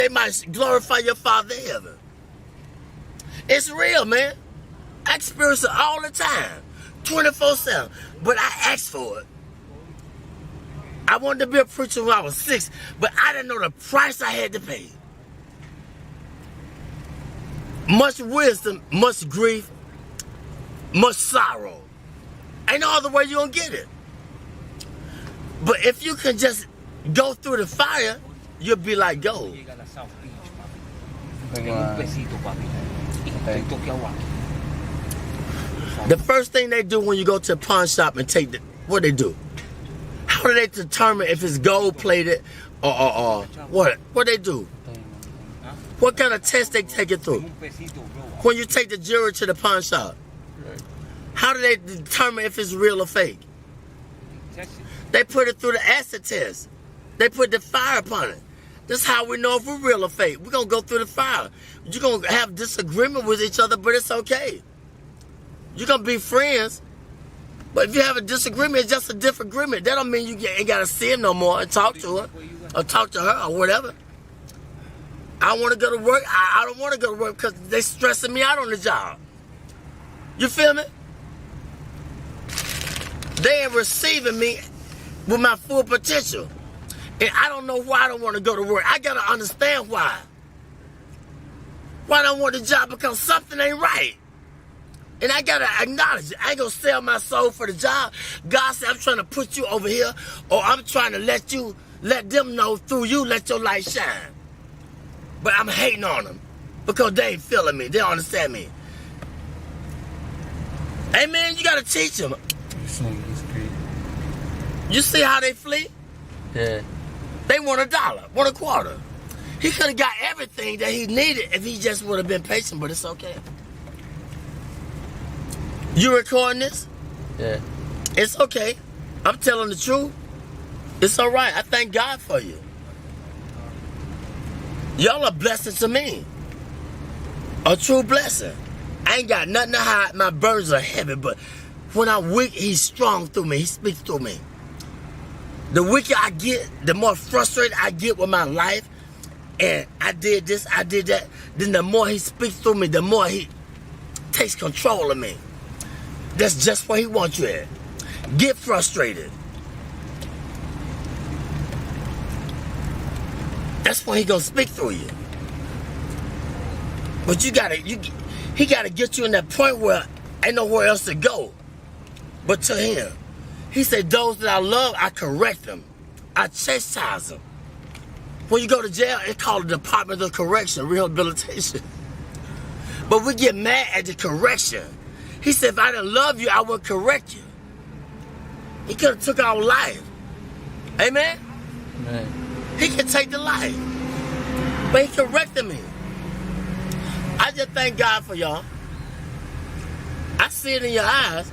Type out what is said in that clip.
they might glorify your Father in heaven. It's real, man. I experience it all the time, 24/7. But I asked for it. I wanted to be a preacher when I was 6, but I didn't know the price I had to pay. Much wisdom, much grief, much sorrow. Ain't no other way you're gonna get it. But if you can just go through the fire, you'll be like gold. The first thing they do when you go to a pawn shop and take what they do? How do they determine if it's gold plated or what? What they do? What kind of test they take it through? When you take the jewelry to the pawn shop, how do they determine if it's real or fake? They put it through the acid test. They put the fire upon it. That's how we know if we're real or fake. We're going to go through the fire. You're going to have disagreement with each other, but it's okay. You're going to be friends. But if you have a disagreement, it's just a different agreement. That don't mean you ain't got to see him no more and talk to her or talk to her or whatever. I want to go to work. I don't want to go to work because they stressing me out on the job. You feel me? They ain't receiving me with my full potential. And I don't know why I don't want to go to work. I got to understand why. Why I don't want the job? Because something ain't right. And I got to acknowledge it. I ain't going to sell my soul for the job. God said, I'm trying to put you over here, or I'm trying to let them know through you, let your light shine. But I'm hating on them because they ain't feeling me. They don't understand me. Hey, man, you got to teach them. You see how they flee? Yeah. They want $1, want a quarter. He could have got everything that he needed if he just would have been patient, but it's okay. You recording this? Yeah. It's okay. I'm telling the truth. It's all right. I thank God for you. Y'all are blessings to me. A true blessing. I ain't got nothing to hide. My burdens are heavy, but when I'm weak, he's strong through me. He speaks through me. The weaker I get, the more frustrated I get with my life, and I did this, I did that, then the more he speaks through me, the more he takes control of me. That's just where he wants you at. Get frustrated. That's when he gonna speak through you. But he gotta get you in that point where ain't nowhere else to go but to him. He said, those that I love, I correct them. I chastise them. When you go to jail, it's called the Department of Correction, Rehabilitation. But we get mad at the correction. He said, if I didn't love you, I would correct you. He could have took our life. Amen? Amen. He can take the life. But he corrected me. I just thank God for y'all. I see it in your eyes.